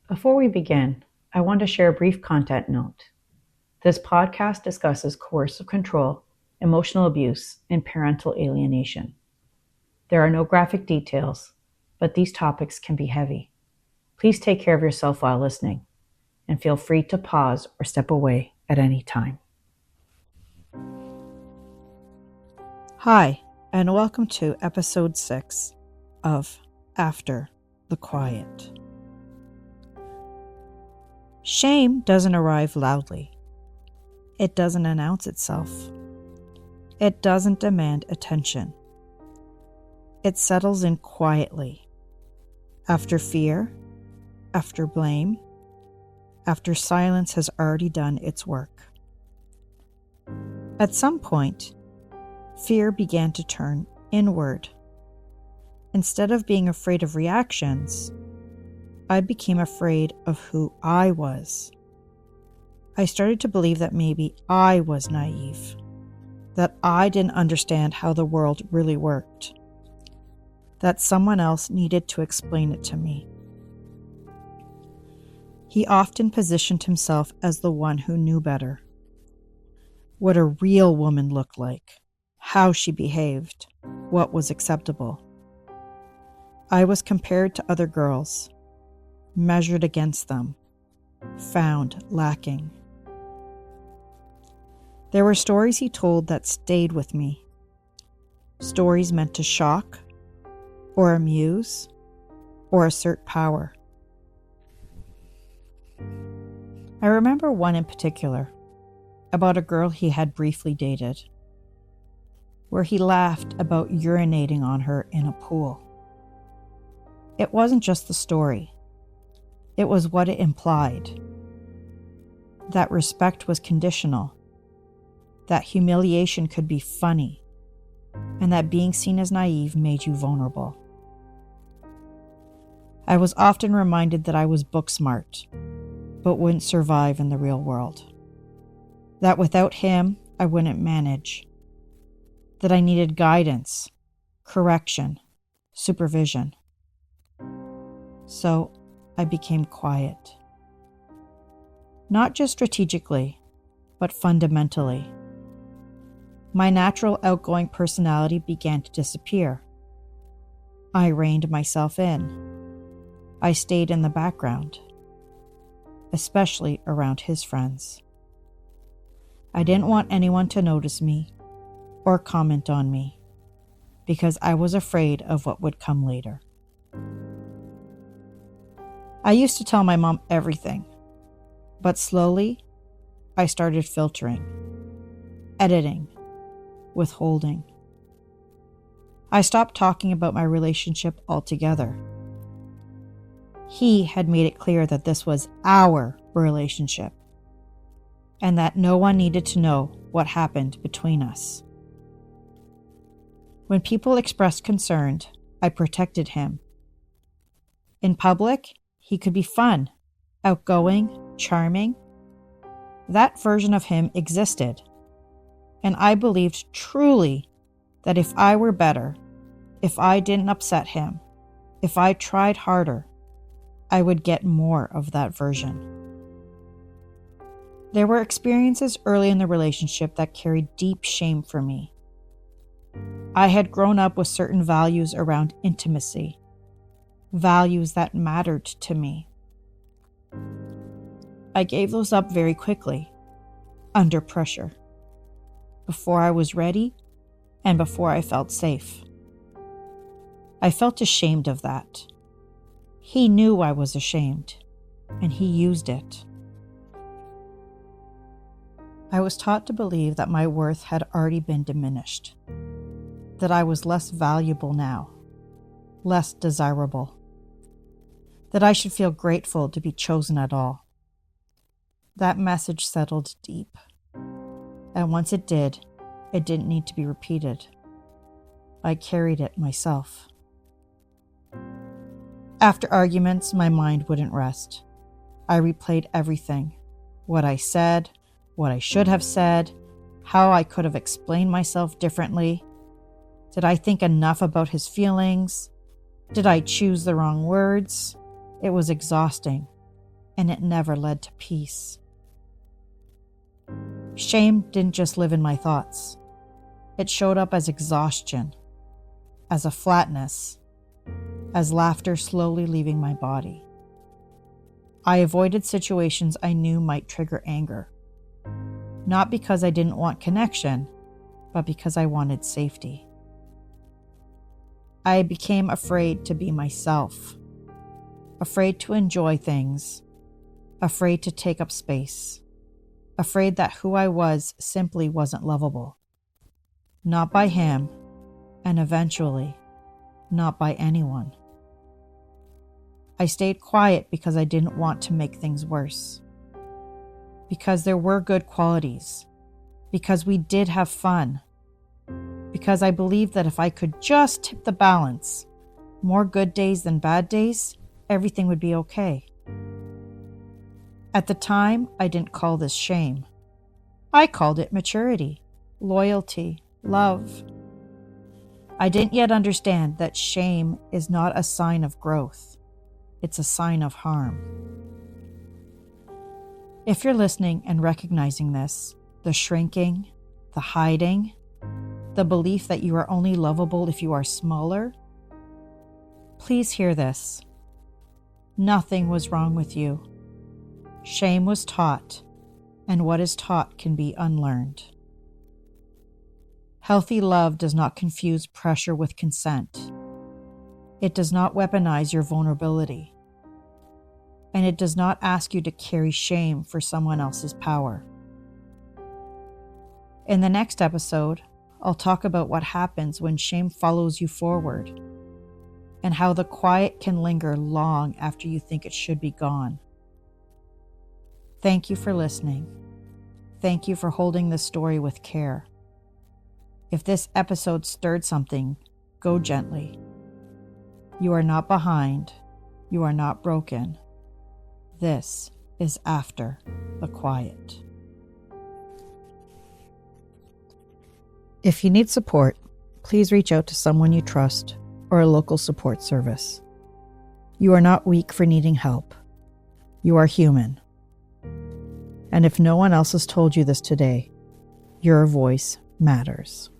Before we begin, I want to share a brief content note. This podcast discusses coercive control, emotional abuse, and parental alienation. There are no graphic details, but these topics can be heavy. Please take care of yourself while listening, and feel free to pause or step away at any time. Hi, and welcome to episode 6 of After the Quiet. Shame doesn't arrive loudly. It doesn't announce itself. It doesn't demand attention. It settles in quietly. After fear, after blame, after silence has already done its work. At some point, fear began to turn inward. Instead of being afraid of reactions, I became afraid of who I was. I started to believe that maybe I was naive, that I didn't understand how the world really worked, that someone else needed to explain it to me. He often positioned himself as the one who knew better. What a real woman looked like, how she behaved, what was acceptable. I was compared to other girls, measured against them, found lacking. There were stories he told that stayed with me. Stories meant to shock, or amuse, or assert power. I remember one in particular, about a girl he had briefly dated, where he laughed about urinating on her in a pool. It wasn't just the story. It was what it implied. That respect was conditional. That humiliation could be funny. And that being seen as naive made you vulnerable. I was often reminded that I was book smart, but wouldn't survive in the real world. That without him, I wouldn't manage. That I needed guidance, correction, supervision. So I became quiet. Not just strategically, but fundamentally. My natural outgoing personality began to disappear. I reined myself in. I stayed in the background, especially around his friends. I didn't want anyone to notice me or comment on me because I was afraid of what would come later. I used to tell my mom everything, but slowly I started filtering, editing, withholding. I stopped talking about my relationship altogether. He had made it clear that this was our relationship and that no one needed to know what happened between us. When people expressed concern, I protected him. In public, he could be fun, outgoing, charming. That version of him existed, and I believed truly that if I were better, if I didn't upset him, if I tried harder, I would get more of that version. There were experiences early in the relationship that carried deep shame for me. I had grown up with certain values around intimacy, values that mattered to me. I gave those up very quickly, under pressure, before I was ready and before I felt safe. I felt ashamed of that. He knew I was ashamed, and he used it. I was taught to believe that my worth had already been diminished, that I was less valuable now, less desirable, that I should feel grateful to be chosen at all. That message settled deep, and once it did, it didn't need to be repeated. I carried it myself. After arguments, my mind wouldn't rest. I replayed everything, what I said, what I should have said, how I could have explained myself differently. Did I think enough about his feelings? Did I choose the wrong words? It was exhausting, and it never led to peace. Shame didn't just live in my thoughts. It showed up as exhaustion, as a flatness, as laughter slowly leaving my body. I avoided situations I knew might trigger anger, not because I didn't want connection, but because I wanted safety. I became afraid to be myself, afraid to enjoy things, afraid to take up space, afraid that who I was simply wasn't lovable. Not by him, and eventually, not by anyone. I stayed quiet because I didn't want to make things worse. Because there were good qualities. Because we did have fun. Because I believed that if I could just tip the balance, more good days than bad days, everything would be okay. At the time, I didn't call this shame. I called it maturity, loyalty, love. I didn't yet understand that shame is not a sign of growth. It's a sign of harm. If you're listening and recognizing this, the shrinking, the hiding, the belief that you are only lovable if you are smaller, please hear this. Nothing was wrong with you. Shame was taught, and what is taught can be unlearned. Healthy love does not confuse pressure with consent. It does not weaponize your vulnerability. And it does not ask you to carry shame for someone else's power. In the next episode, I'll talk about what happens when shame follows you forward, and how the quiet can linger long after you think it should be gone. Thank you for listening. Thank you for holding this story with care. If this episode stirred something, go gently. You are not behind. You are not broken. This is after the quiet. If you need support, please reach out to someone you trust or a local support service. You are not weak for needing help. You are human. And if no one else has told you this today, your voice matters.